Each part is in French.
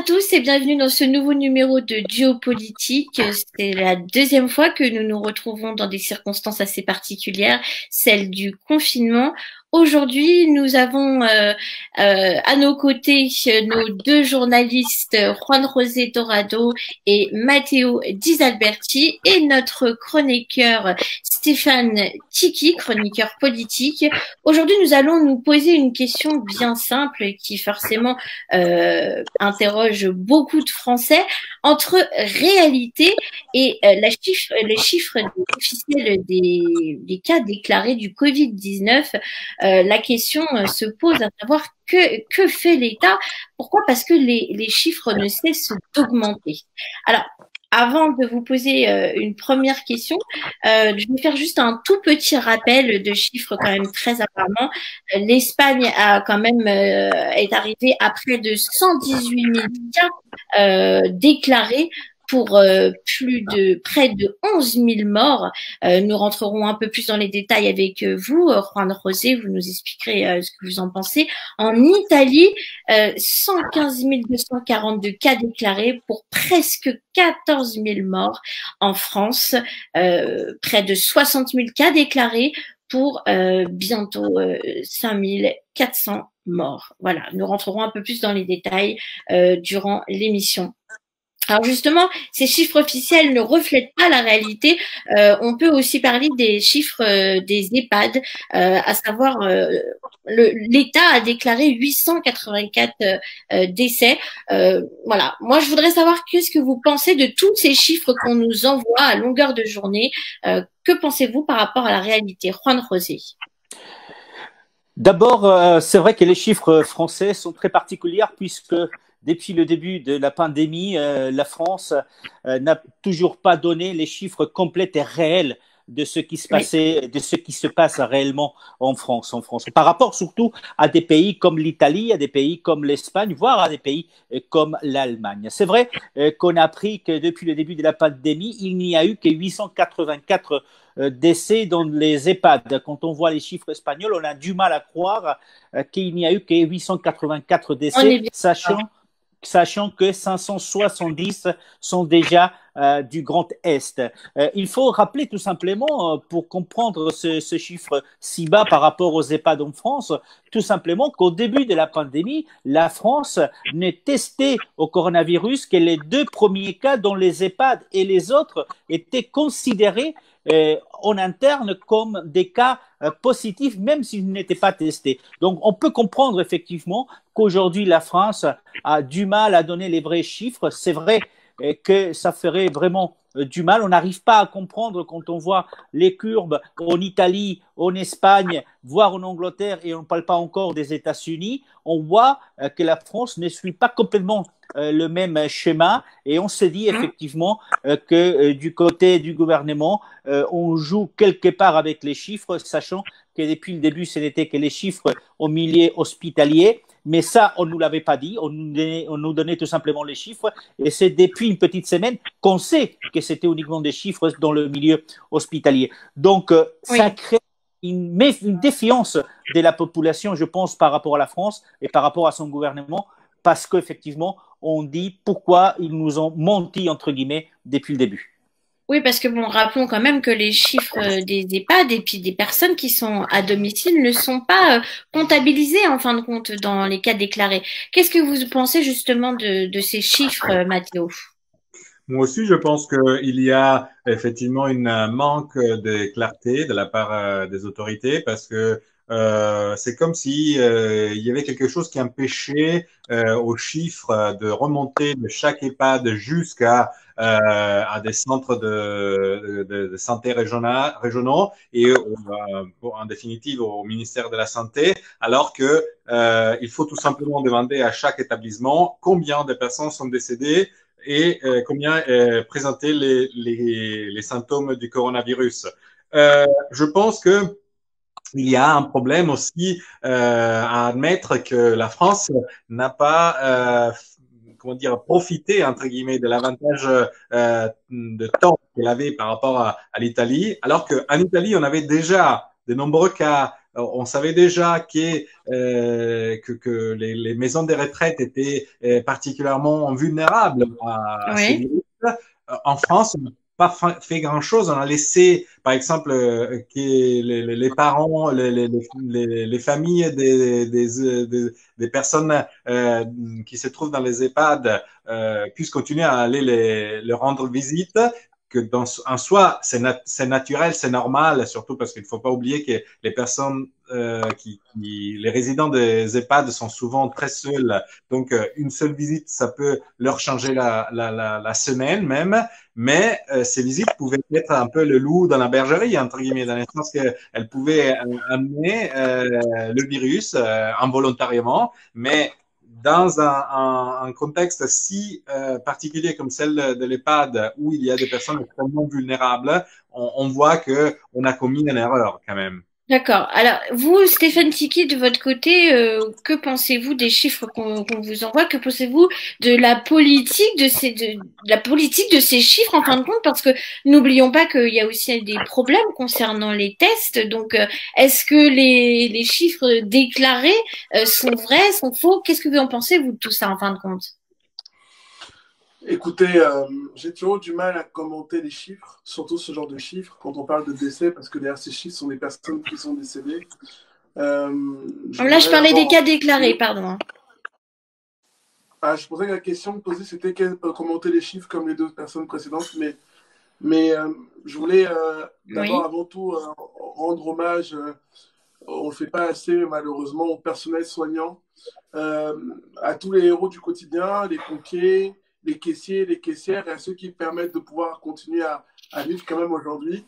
tous et bienvenue dans ce nouveau numéro de Duo Politique. C'est la deuxième fois que nous nous retrouvons dans des circonstances assez particulières, celle du confinement. Aujourd'hui, nous avons à nos côtés nos deux journalistes, Juan José Dorado et Matteo Disalberti, et notre chroniqueur Stéphane Tiki, chroniqueur politique. Aujourd'hui, nous allons nous poser une question bien simple qui forcément interroge beaucoup de Français entre réalité et les chiffres officiels des cas déclarés du Covid-19. La question se pose à savoir que fait l'État. Pourquoi? Parce que les chiffres ne cessent d'augmenter. Alors, avant de vous poser une première question, je vais faire juste un tout petit rappel de chiffres quand même très apparemment. L'Espagne a quand même est arrivée à près de 118 000 cas déclarés pour près de 11 000 morts. Nous rentrerons un peu plus dans les détails avec vous, Juan José, vous nous expliquerez ce que vous en pensez. En Italie, 115 242 cas déclarés pour presque 14 000 morts. En France, près de 60 000 cas déclarés pour bientôt 5 400 morts. Voilà, nous rentrerons un peu plus dans les détails durant l'émission. Alors justement, ces chiffres officiels ne reflètent pas la réalité. On peut aussi parler des chiffres des EHPAD, à savoir l'État a déclaré 884 décès. Voilà. Moi, je voudrais savoir qu'est-ce que vous pensez de tous ces chiffres qu'on nous envoie à longueur de journée. Que pensez-vous par rapport à la réalité, Juan José? D'abord, c'est vrai que les chiffres français sont très particuliers puisque depuis le début de la pandémie, la France n'a toujours pas donné les chiffres complets et réels de ce qui se passait, de ce qui se passe réellement en France. Par rapport surtout à des pays comme l'Italie, à des pays comme l'Espagne, voire à des pays comme l'Allemagne. C'est vrai qu'on a appris que depuis le début de la pandémie, il n'y a eu que 884 décès dans les EHPAD. Quand on voit les chiffres espagnols, on a du mal à croire qu'il n'y a eu que 884 décès, sachant que 570 sont déjà du Grand Est. Il faut rappeler tout simplement, pour comprendre ce chiffre si bas par rapport aux EHPAD en France, tout simplement qu'au début de la pandémie, la France ne testait au coronavirus que les 2 premiers cas dans les EHPAD et les autres étaient considérés en interne comme des cas positifs, même s'ils n'étaient pas testés. Donc, on peut comprendre effectivement qu'aujourd'hui, la France a du mal à donner les vrais chiffres. C'est vrai que ça ferait vraiment du mal. On n'arrive pas à comprendre quand on voit les courbes en Italie, en Espagne, voire en Angleterre, et on ne parle pas encore des États-Unis. On voit que la France ne suit pas complètement le même schéma, et on se dit effectivement que du côté du gouvernement, on joue quelque part avec les chiffres, sachant que depuis le début, ce n'était que les chiffres au milieu hospitalier. Mais ça, on ne nous l'avait pas dit, on nous donnait tout simplement les chiffres, et c'est depuis une petite semaine qu'on sait que c'était uniquement des chiffres dans le milieu hospitalier. Donc, ça crée une défiance de la population, je pense, par rapport à la France et par rapport à son gouvernement, parce qu'effectivement, on dit pourquoi ils nous ont menti, entre guillemets, depuis le début. Oui, parce que bon, rappelons quand même que les chiffres des EHPAD et puis des personnes qui sont à domicile ne sont pas comptabilisés en fin de compte dans les cas déclarés. Qu'est-ce que vous pensez justement de ces chiffres, Matteo? Moi aussi, je pense qu'il y a effectivement un manque de clarté de la part des autorités parce que c'est comme si il y avait quelque chose qui empêchait aux chiffres de remonter de chaque EHPAD jusqu'à à des centres de santé régionaux et en définitive au ministère de la Santé, alors que il faut tout simplement demander à chaque établissement combien de personnes sont décédées et combien présentaient les symptômes du coronavirus. Je pense que il y a un problème aussi à admettre que la France n'a pas comment dire profité entre guillemets de l'avantage de temps qu'elle avait par rapport à l'Italie, alors qu'en Italie on avait déjà de nombreux cas. On savait déjà que les maisons de retraite étaient particulièrement vulnérables à ces Oui. virus. En France, on n'a pas fait grand-chose. On a laissé, par exemple, que les parents, les familles des personnes qui se trouvent dans les EHPAD puissent continuer à aller leur rendre visite, que en soi, c'est naturel, c'est normal, surtout parce qu'il ne faut pas oublier que les personnes, les résidents des EHPAD sont souvent très seuls. Donc, une seule visite, ça peut leur changer la semaine même. Mais ces visites pouvaient être un peu le loup dans la bergerie, entre guillemets, dans le sens qu'elles pouvaient amener le virus involontairement, mais dans un contexte si particulier comme celle de l'EHPAD, où il y a des personnes extrêmement vulnérables, on voit qu'on a commis une erreur quand même. D'accord. Alors, vous, Stéphane Tiki, de votre côté, que pensez-vous des chiffres qu'on vous envoie? Que pensez-vous de la politique de la politique de ces chiffres en fin de compte? Parce que n'oublions pas qu'il y a aussi des problèmes concernant les tests. Donc, est-ce que les chiffres déclarés sont vrais, sont faux? Qu'est-ce que vous en pensez, vous, de tout ça en fin de compte? Écoutez, j'ai toujours du mal à commenter les chiffres, surtout ce genre de chiffres, quand on parle de décès, parce que derrière ces chiffres sont des personnes qui sont décédées. Là, je parlais des cas déclarés, pardon. Ah, je pensais que la question posée, c'était commenter les chiffres comme les deux personnes précédentes, mais je voulais d'abord, Oui. avant tout, rendre hommage, on ne le fait pas assez malheureusement, au personnel soignant, à tous les héros du quotidien, les pompiers, les caissiers, les caissières, et à ceux qui permettent de pouvoir continuer à vivre quand même aujourd'hui.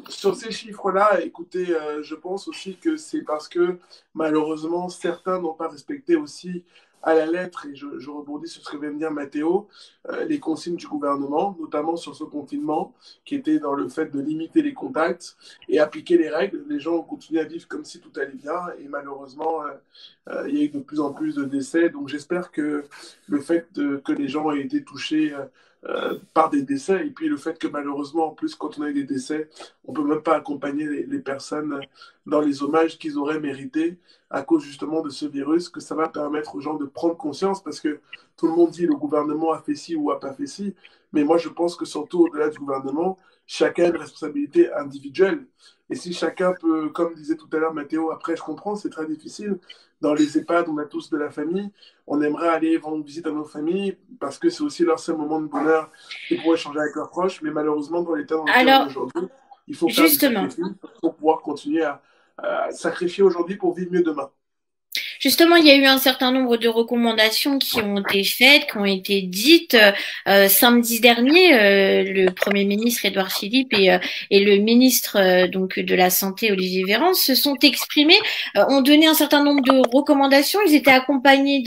Sur ces chiffres-là, écoutez, je pense aussi que c'est parce que malheureusement, certains n'ont pas respecté aussi à la lettre, et je rebondis sur ce que vient de dire Mathéo, les consignes du gouvernement, notamment sur ce confinement, qui était dans le fait de limiter les contacts et appliquer les règles. Les gens ont continué à vivre comme si tout allait bien, et malheureusement, il y a eu de plus en plus de décès. Donc j'espère que le fait que les gens aient été touchés par des décès, et puis le fait que malheureusement, en plus, quand on a eu des décès, on ne peut même pas accompagner les personnes dans les hommages qu'ils auraient mérités à cause justement de ce virus, que ça va permettre aux gens de prendre conscience, parce que tout le monde dit le gouvernement a fait ci ou a pas fait ci, mais moi je pense que surtout au-delà du gouvernement, chacun a une responsabilité individuelle. Et si chacun peut, comme disait tout à l'heure Mathéo, après je comprends, c'est très difficile. Dans les EHPAD, on a tous de la famille. On aimerait aller rendre visite à nos familles parce que c'est aussi leur seul moment de bonheur de pouvoir échanger avec leurs proches. Mais malheureusement, dans l'état dans lequel on est aujourd'hui, il faut faire des sacrifices pour pouvoir continuer à sacrifier aujourd'hui pour vivre mieux demain. Justement, il y a eu un certain nombre de recommandations qui ont été faites, qui ont été dites. Samedi dernier, le Premier ministre Édouard Philippe et le ministre donc de la Santé Olivier Véran se sont exprimés, ont donné un certain nombre de recommandations. Ils étaient accompagnés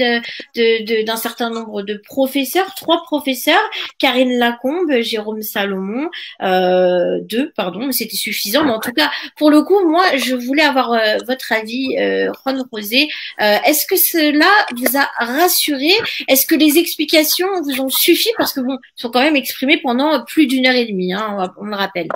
d'un certain nombre de professeurs, 3 professeurs, Karine Lacombe, Jérôme Salomon, 2, pardon, mais c'était suffisant. Mais en tout cas, pour le coup, moi, je voulais avoir votre avis, Ron Rosé. Est-ce que cela vous a rassuré? Est-ce que les explications vous ont suffi? Parce que bon, ils sont quand même exprimés pendant plus d'1 heure et demie, hein, on le rappelle.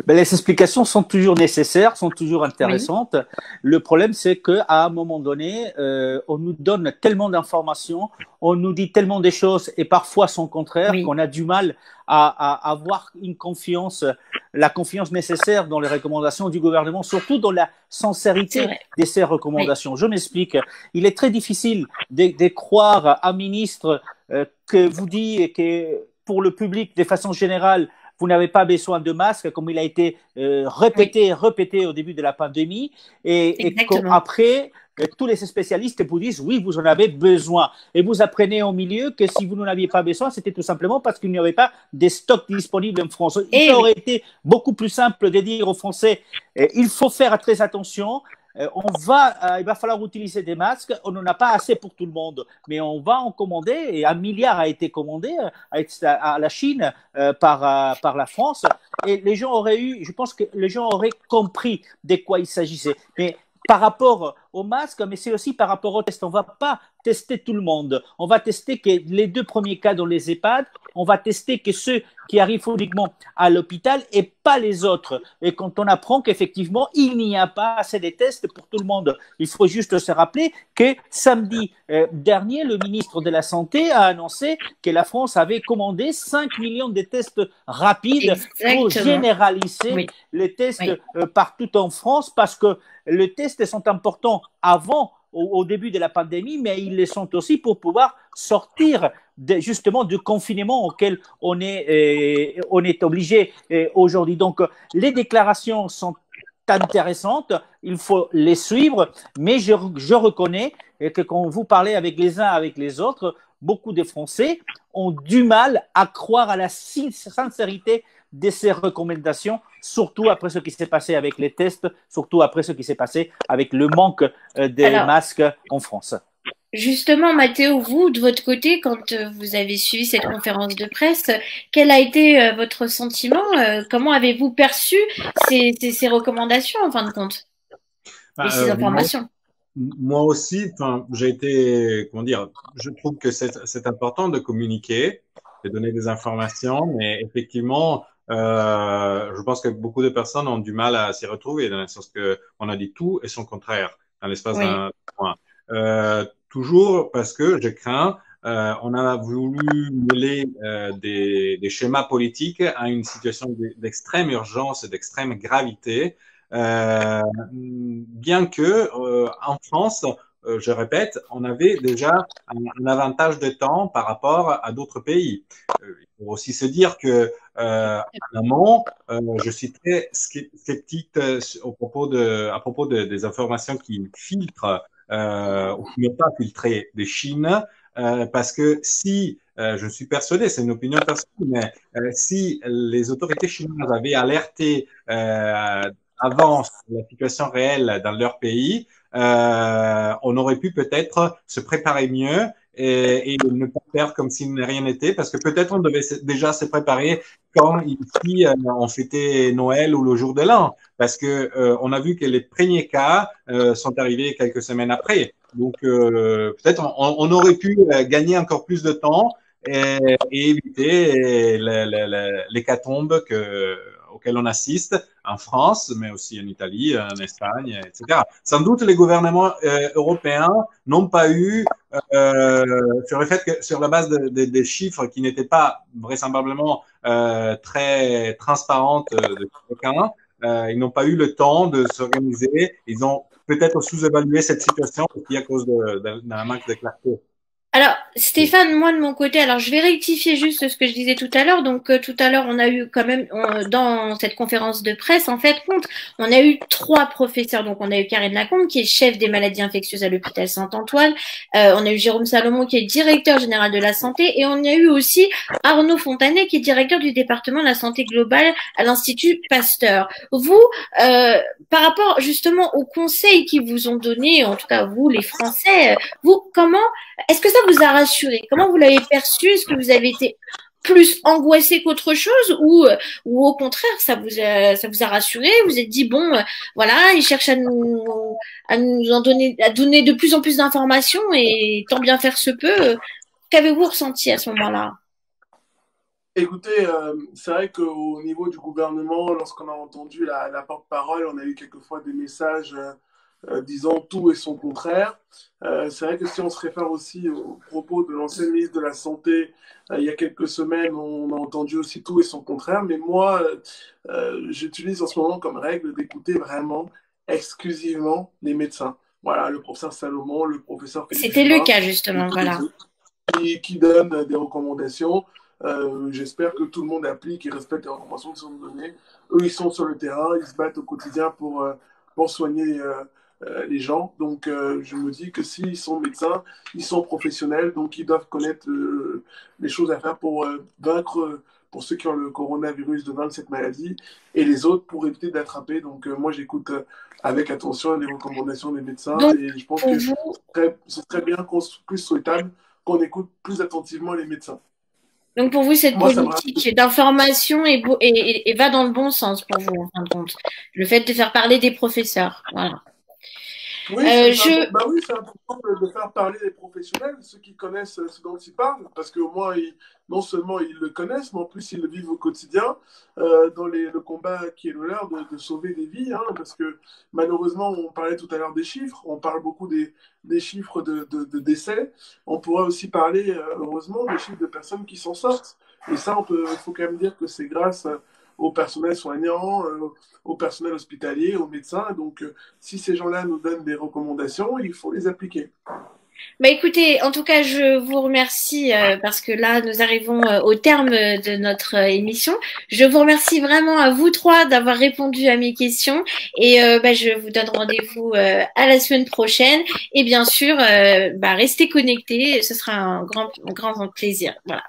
Ben, les explications sont toujours nécessaires, sont toujours intéressantes. Oui. Le problème, c'est qu'à un moment donné, on nous donne tellement d'informations, on nous dit tellement de choses et parfois son contraire, oui, qu'on a du mal à avoir une confiance, la confiance nécessaire dans les recommandations du gouvernement, surtout dans la sincérité de ces recommandations. Oui. Je m'explique. Il est très difficile de croire à un ministre que vous dit que pour le public, de façon générale, vous n'avez pas besoin de masque, comme il a été répété au début de la pandémie. Et après, tous les spécialistes vous disent, oui, vous en avez besoin. Et vous apprenez au milieu que si vous n'en aviez pas besoin, c'était tout simplement parce qu'il n'y avait pas de stocks disponibles en France. Il aurait été beaucoup plus simple de dire aux Français, il faut faire très attention. Il va falloir utiliser des masques. On n'en a pas assez pour tout le monde, mais on va en commander. Et 1 milliard a été commandé à la Chine par la France. Et je pense que les gens auraient compris de quoi il s'agissait. Mais par rapport au masque, mais c'est aussi par rapport au test. On ne va pas tester tout le monde. On va tester que les 2 premiers cas dans les EHPAD. On va tester que ceux qui arrivent uniquement à l'hôpital et pas les autres. Et quand on apprend qu'effectivement, il n'y a pas assez de tests pour tout le monde, il faut juste se rappeler que samedi dernier, le ministre de la Santé a annoncé que la France avait commandé 5 millions de tests rapides pour généraliser les tests partout en France, parce que les tests sont importants avant, au début de la pandémie, mais ils le sont aussi pour pouvoir sortir justement du confinement auquel on est obligé aujourd'hui. Donc, les déclarations sont intéressantes, il faut les suivre, mais je reconnais que quand vous parlez avec les uns, avec les autres, beaucoup de Français ont du mal à croire à la sincérité de ces recommandations, surtout après ce qui s'est passé avec les tests, surtout après ce qui s'est passé avec le manque des masques en France. Justement, Mathéo, vous, de votre côté, quand vous avez suivi cette conférence de presse, quel a été votre sentiment? Comment avez-vous perçu ces recommandations, en fin de compte, et ces informations? Moi aussi, j'ai été, comment dire, je trouve que c'est important de communiquer, de donner des informations, mais effectivement, je pense que beaucoup de personnes ont du mal à s'y retrouver, dans le sens que on a dit tout et son contraire dans l'espace d'un point. Toujours parce que je crains, on a voulu mêler des schémas politiques à une situation d'extrême urgence et d'extrême gravité. Bien que en France, je répète, on avait déjà un avantage de temps par rapport à d'autres pays. Il faut aussi se dire que en amont, je suis très sceptique à propos des informations qui filtrent ou qui n'ont pas filtré de Chine, parce que si je suis persuadé, c'est une opinion personnelle, mais si les autorités chinoises avaient alerté avant la situation réelle dans leur pays, on aurait pu peut-être se préparer mieux et ne pas faire comme si rien n'était, parce que peut-être on devait déjà se préparer quand ici on fêtait Noël ou le jour de l'an, parce que on a vu que les premiers cas sont arrivés quelques semaines après. Donc peut-être on aurait pu gagner encore plus de temps et éviter l'hécatombe auquel on assiste en France, mais aussi en Italie, en Espagne, etc. Sans doute, les gouvernements européens n'ont pas eu, sur la base des chiffres qui n'étaient pas vraisemblablement très transparentes de chacun, ils n'ont pas eu le temps de s'organiser. Ils ont peut-être sous-évalué cette situation aussi à cause d'un manque de clarté. Alors, Stéphane, moi de mon côté, alors je vais rectifier juste ce que je disais tout à l'heure. Donc, tout à l'heure, on a eu quand même, dans cette conférence de presse, en fait, on a eu 3 professeurs. Donc, on a eu Karine Lacombe, qui est chef des maladies infectieuses à l'hôpital Saint-Antoine. On a eu Jérôme Salomon, qui est directeur général de la santé. Et on a eu aussi Arnaud Fontanet, qui est directeur du département de la santé globale à l'Institut Pasteur. Vous, par rapport justement aux conseils qu'ils vous ont donnés, en tout cas vous, les Français, vous, est-ce que ça vous a rassuré? Comment vous l'avez perçu? Est-ce que vous avez été plus angoissé qu'autre chose ou au contraire, ça vous a rassuré? Vous êtes dit bon, voilà, ils cherchent à donner de plus en plus d'informations et tant bien faire se peut. Qu'avez-vous ressenti à ce moment-là? Écoutez, c'est vrai qu'au niveau du gouvernement, lorsqu'on a entendu la porte-parole, on a eu quelquefois des messages disant tout et son contraire. C'est vrai que si on se réfère aussi aux propos de l'ancien ministre de la Santé, il y a quelques semaines, on a entendu aussi tout et son contraire. Mais moi, j'utilise en ce moment comme règle d'écouter vraiment exclusivement les médecins. Voilà, le professeur Salomon, le professeur Félix C'était le cas, justement, voilà. Qui donnent des recommandations. J'espère que tout le monde applique et respecte les recommandations qui sont données. Eux, ils sont sur le terrain, ils se battent au quotidien pour soigner les gens. Donc, je me dis que s'ils sont médecins, ils sont professionnels, donc ils doivent connaître les choses à faire pour vaincre, pour ceux qui ont le coronavirus, de vaincre cette maladie, et les autres pour éviter d'attraper. Donc, moi, j'écoute avec attention les recommandations des médecins, donc, et je pense que c'est très bien, plus souhaitable qu'on écoute plus attentivement les médecins. Donc pour vous, cette politique d'information va dans le bon sens pour vous, en fin de compte. Le fait de faire parler des professeurs, voilà. Oui, oui, c'est important de faire parler les professionnels, ceux qui connaissent ce dont ils parlent, parce qu'au moins, non seulement ils le connaissent, mais en plus, ils le vivent au quotidien, dans le combat qui est le leur de sauver des vies, hein, parce que malheureusement, on parlait tout à l'heure des chiffres, on parle beaucoup des chiffres de décès, on pourrait aussi parler, heureusement, des chiffres de personnes qui s'en sortent. Et ça, faut quand même dire que c'est grâce au personnel soignant, au personnel hospitalier, aux médecins. Donc, si ces gens-là nous donnent des recommandations, il faut les appliquer. Bah écoutez, en tout cas, je vous remercie parce que là, nous arrivons au terme de notre émission. Je vous remercie vraiment à vous trois d'avoir répondu à mes questions et je vous donne rendez-vous à la semaine prochaine. Et bien sûr, restez connectés, ce sera un grand plaisir. Voilà.